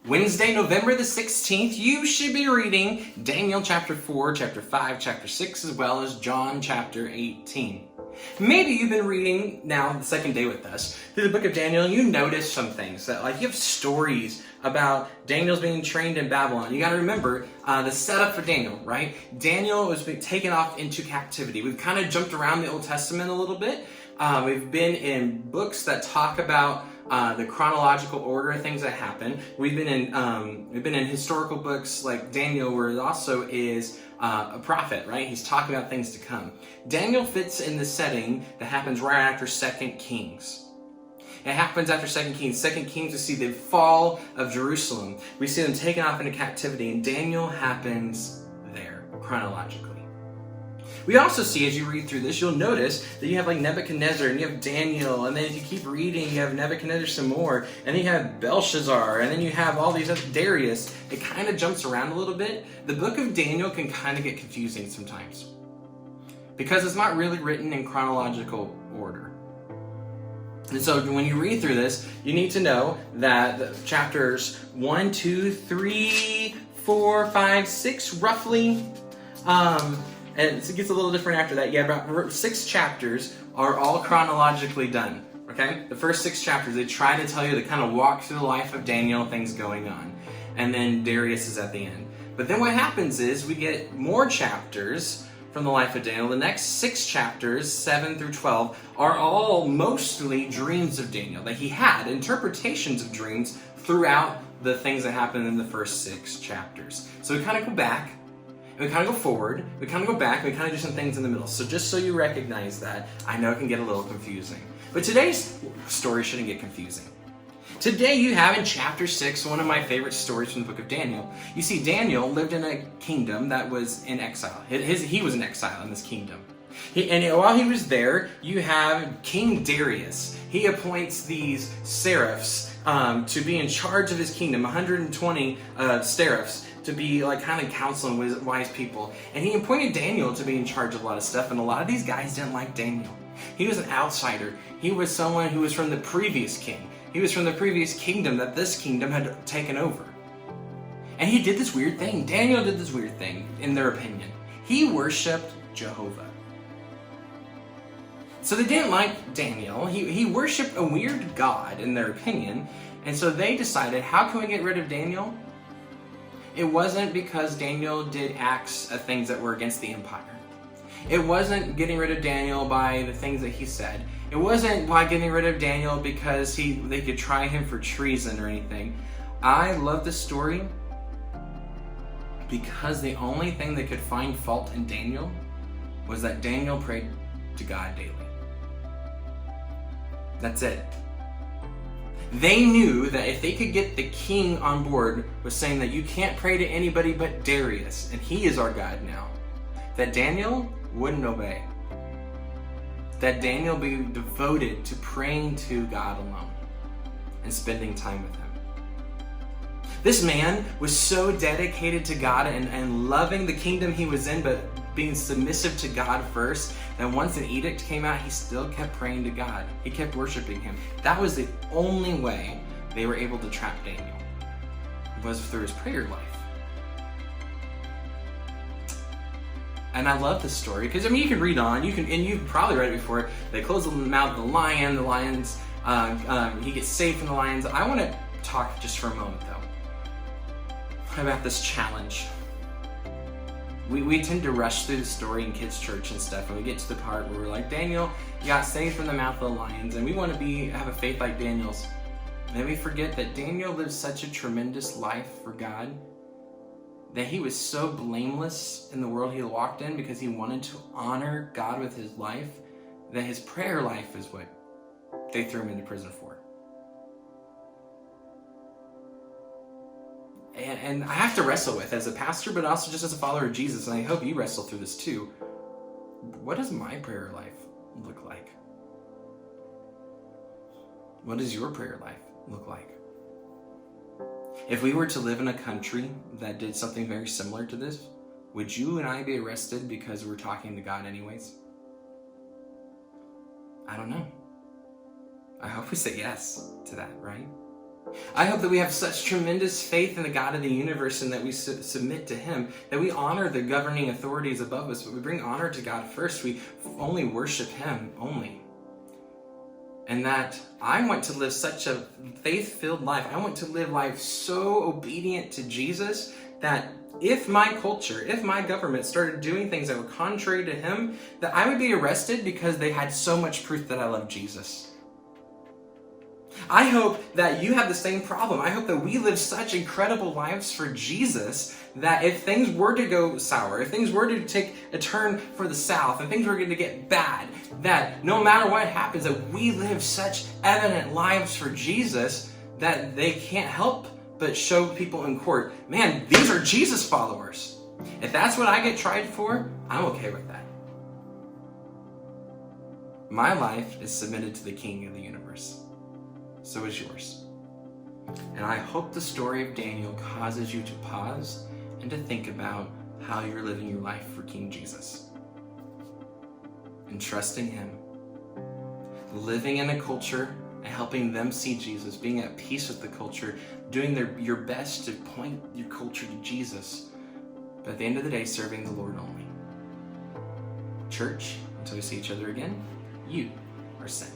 Wednesday, November the 16th, you should be reading Daniel chapter 4, chapter 5, chapter 6, as well as John chapter 18. Maybe you've been reading now the second day with us through the book of Daniel, and you notice some things that, like, you have stories about Daniel's being trained in Babylon. You got to remember the setup for Daniel, right? Daniel was being taken off into captivity. We've kind of jumped around the Old Testament a little bit. We've been in books that talk about the chronological order of things that happen. We've been in historical books like Daniel, where it also is a prophet, right? He's talking about things to come. Daniel fits in the setting that happens right after 2 Kings. It happens after 2 Kings. 2 Kings, we see the fall of Jerusalem. We see them taken off into captivity, and Daniel happens there, chronologically. We also see, as you read through this, you'll notice that you have like Nebuchadnezzar, and you have Daniel, and then if you keep reading, you have Nebuchadnezzar some more, and then you have Belshazzar, and then you have all these other Darius. It kind of jumps around a little bit. The book of Daniel can kind of get confusing sometimes, because it's not really written in chronological order. And so when you read through this, you need to know that the chapters 1, 2, 3, 4, 5, 6, roughly, and it gets a little different after that. Yeah, about 6 chapters are all chronologically done, okay? The first 6 chapters, they try to tell you, they kind of walk through the life of Daniel, things going on. And then Darius is at the end. But then what happens is we get more chapters from the life of Daniel. The next 6 chapters, 7 through 12, are all mostly dreams of Daniel, that he had interpretations of dreams throughout the things that happened in the first 6 chapters. So we kind of go back, and we kind of go forward, we kind of go back, and we kind of do some things in the middle. So just so you recognize that, I know it can get a little confusing. But today's story shouldn't get confusing. Today you have in chapter 6, one of my favorite stories from the book of Daniel. You see, Daniel lived in a kingdom that was in exile. He was in exile in this kingdom. And while he was there, you have King Darius. He appoints these seraphs to be in charge of his kingdom, 120 seraphs, to be like kind of counseling wise people. And he appointed Daniel to be in charge of a lot of stuff, and a lot of these guys didn't like Daniel. He was an outsider. He was someone who was from the previous king. He was from the previous kingdom that this kingdom had taken over. And he did this weird thing. Daniel did this weird thing, in their opinion. He worshipped Jehovah. So they didn't like Daniel. He worshipped a weird god, in their opinion. And so they decided, how can we get rid of Daniel? It wasn't because Daniel did acts of things that were against the empire. It wasn't getting rid of Daniel by the things that he said. It wasn't by getting rid of Daniel because they could try him for treason or anything. I love this story because the only thing they could find fault in Daniel was that Daniel prayed to God daily. That's it. They knew that if they could get the king on board with saying that you can't pray to anybody but Darius, and he is our God now, that Daniel wouldn't obey. That Daniel be devoted to praying to God alone and spending time with him. This man was so dedicated to God and loving the kingdom he was in, but being submissive to God first, that once an edict came out, he still kept praying to God. He kept worshiping him. That was the only way they were able to trap Daniel, was through his prayer life. And I love this story because, I mean, you can read on, and you've probably read it before. They close the mouth of the lions, he gets saved from the lions. I want to talk just for a moment, though, about this challenge. We tend to rush through the story in kids' church and stuff, and we get to the part where we're like, Daniel got saved from the mouth of the lions, and we want to have a faith like Daniel's. And we forget that Daniel lived such a tremendous life for God, that he was so blameless in the world he walked in because he wanted to honor God with his life, that his prayer life is what they threw him into prison for. And I have to wrestle with, as a pastor, but also just as a follower of Jesus, and I hope you wrestle through this too. What does my prayer life look like? What does your prayer life look like? If we were to live in a country that did something very similar to this, would you and I be arrested because we're talking to God anyways? I don't know. I hope we say yes to that, right? I hope that we have such tremendous faith in the God of the universe and that we submit to Him, that we honor the governing authorities above us, but we bring honor to God first. We only worship Him, only. And that I want to live such a faith-filled life. I want to live life so obedient to Jesus that if my culture, if my government started doing things that were contrary to Him, that I would be arrested because they had so much proof that I love Jesus. I hope that you have the same problem. I hope that we live such incredible lives for Jesus that if things were to go sour, if things were to take a turn for the south, and things were going to get bad, that no matter what happens, that we live such evident lives for Jesus that they can't help but show people in court, man, these are Jesus followers. If that's what I get tried for, I'm okay with that. My life is submitted to the King of the universe. So is yours. And I hope the story of Daniel causes you to pause and to think about how you're living your life for King Jesus. And trusting Him. Living in a culture and helping them see Jesus, being at peace with the culture, doing your best to point your culture to Jesus. But at the end of the day, serving the Lord only. Church, until we see each other again, you are sent.